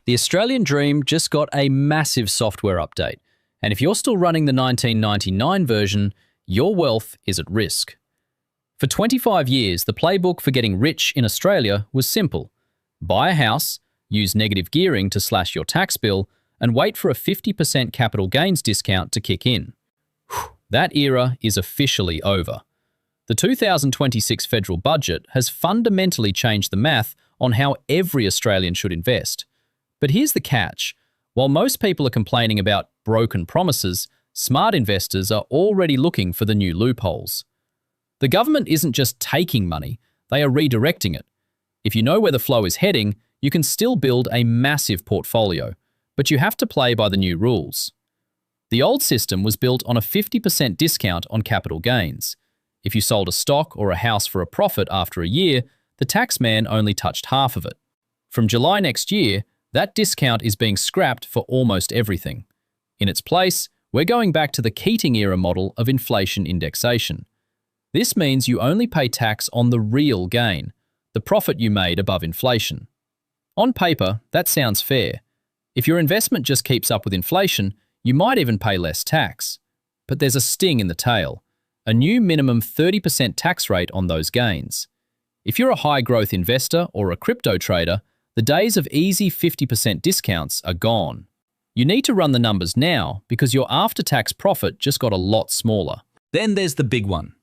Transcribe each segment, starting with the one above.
The Australian Dream just got a massive software update, and if you're still running the 1999 version, your wealth is at risk. For 25 years, the playbook for getting rich in Australia was simple. Buy a house, use negative gearing to slash your tax bill, and wait for a 50% capital gains discount to kick in. That era is officially over. The 2026 federal budget has fundamentally changed the math on how every Australian should invest. But here's the catch. While most people are complaining about broken promises, smart investors are already looking for the new loopholes. The government isn't just taking money, they are redirecting it. If you know where the flow is heading, you can still build a massive portfolio, but you have to play by the new rules. The old system was built on a 50% discount on capital gains. If you sold a stock or a house for a profit after a year, the taxman only touched half of it. From July next year, that discount is being scrapped for almost everything. In its place, we're going back to the Keating-era model of inflation indexation. This means you only pay tax on the real gain, the profit you made above inflation. On paper, that sounds fair. If your investment just keeps up with inflation, you might even pay less tax. But there's a sting in the tail, a new minimum 30% tax rate on those gains. If you're a high-growth investor or a crypto trader, the days of easy 50% discounts are gone. You need to run the numbers now because your after-tax profit just got a lot smaller. Then there's the big one,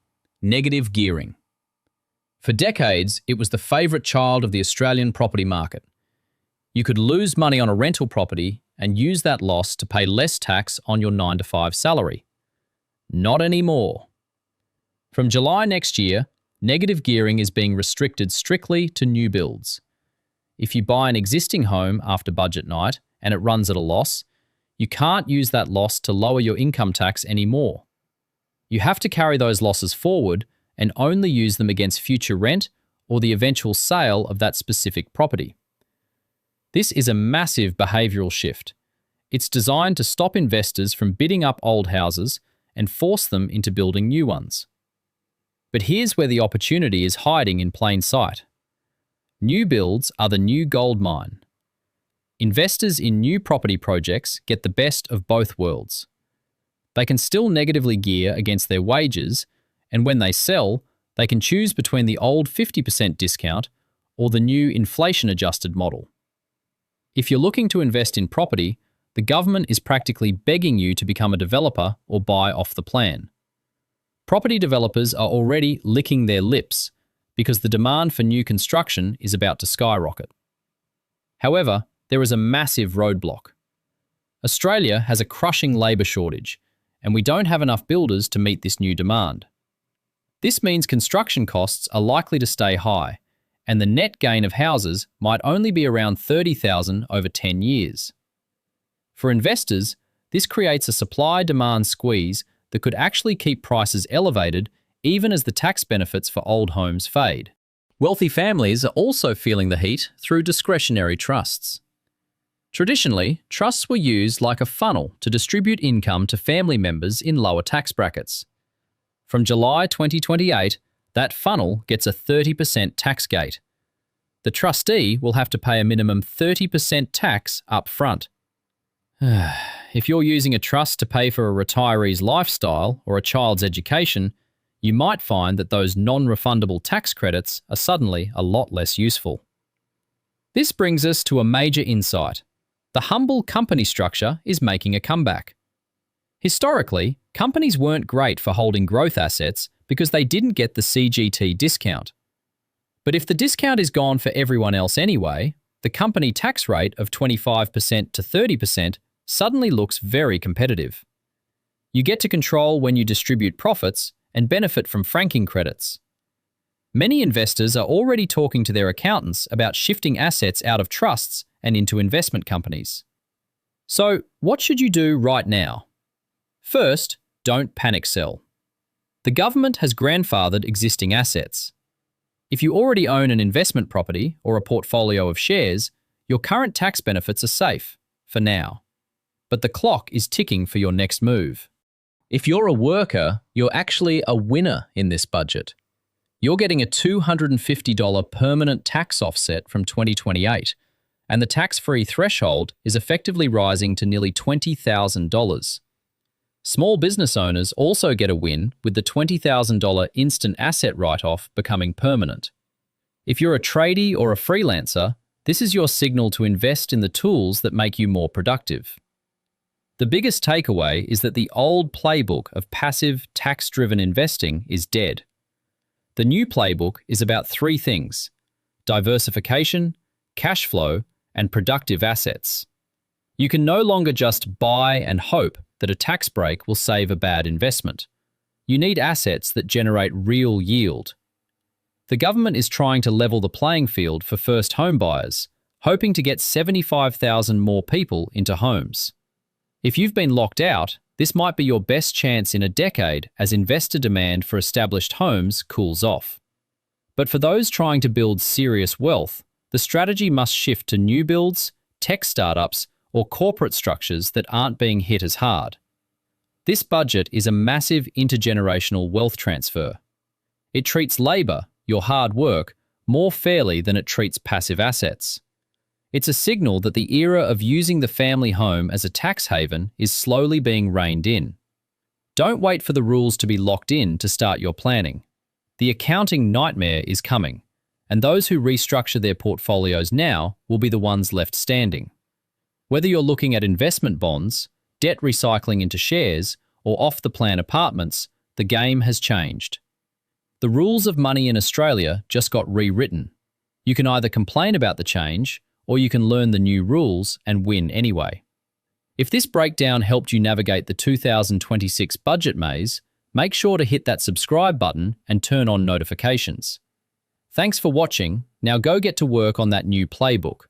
negative gearing. For decades, it was the favourite child of the Australian property market. You could lose money on a rental property and use that loss to pay less tax on your 9-to-5 salary. Not anymore. From July next year, negative gearing is being restricted strictly to new builds. If you buy an existing home after budget night and it runs at a loss, you can't use that loss to lower your income tax anymore. You have to carry those losses forward and only use them against future rent or the eventual sale of that specific property. This is a massive behavioural shift. It's designed to stop investors from bidding up old houses and force them into building new ones. But here's where the opportunity is hiding in plain sight. New builds are the new gold mine. Investors in new property projects get the best of both worlds. They can still negatively gear against their wages, and when they sell, they can choose between the old 50% discount or the new inflation-adjusted model. If you're looking to invest in property, the government is practically begging you to become a developer or buy off the plan. Property developers are already licking their lips because the demand for new construction is about to skyrocket. However, there is a massive roadblock. Australia has a crushing labour shortage, and we don't have enough builders to meet this new demand. This means construction costs are likely to stay high, and the net gain of houses might only be around 30,000 over 10 years. For investors, this creates a supply-demand squeeze that could actually keep prices elevated even as the tax benefits for old homes fade. Wealthy families are also feeling the heat through discretionary trusts. Traditionally, trusts were used like a funnel to distribute income to family members in lower tax brackets. From July 2028, that funnel gets a 30% tax gate. The trustee will have to pay a minimum 30% tax up front. If you're using a trust to pay for a retiree's lifestyle or a child's education, you might find that those non-refundable tax credits are suddenly a lot less useful. This brings us to a major insight. The humble company structure is making a comeback. Historically, companies weren't great for holding growth assets because they didn't get the CGT discount. But if the discount is gone for everyone else anyway, the company tax rate of 25% to 30% suddenly looks very competitive. You get to control when you distribute profits and benefit from franking credits. Many investors are already talking to their accountants about shifting assets out of trusts and into investment companies. So, what should you do right now? First, don't panic sell. The government has grandfathered existing assets. If you already own an investment property or a portfolio of shares, your current tax benefits are safe, for now. But the clock is ticking for your next move. If you're a worker, you're actually a winner in this budget. You're getting a $250 permanent tax offset from 2028, and the tax-free threshold is effectively rising to nearly $20,000. Small business owners also get a win with the $20,000 instant asset write-off becoming permanent. If you're a tradie or a freelancer, this is your signal to invest in the tools that make you more productive. The biggest takeaway is that the old playbook of passive, tax-driven investing is dead. The new playbook is about three things: diversification, cash flow, and productive assets. You can no longer just buy and hope that a tax break will save a bad investment. You need assets that generate real yield. The government is trying to level the playing field for first home buyers, hoping to get 75,000 more people into homes. If you've been locked out, this might be your best chance in a decade as investor demand for established homes cools off. But for those trying to build serious wealth, the strategy must shift to new builds, tech startups, or corporate structures that aren't being hit as hard. This budget is a massive intergenerational wealth transfer. It treats labor, your hard work, more fairly than it treats passive assets. It's a signal that the era of using the family home as a tax haven is slowly being reined in. Don't wait for the rules to be locked in to start your planning. The accounting nightmare is coming, and those who restructure their portfolios now will be the ones left standing. Whether you're looking at investment bonds, debt recycling into shares, or off-the-plan apartments, the game has changed. The rules of money in Australia just got rewritten. You can either complain about the change, or you can learn the new rules and win anyway. If this breakdown helped you navigate the 2026 budget maze, make sure to hit that subscribe button and turn on notifications. Thanks for watching. Now go get to work on that new playbook.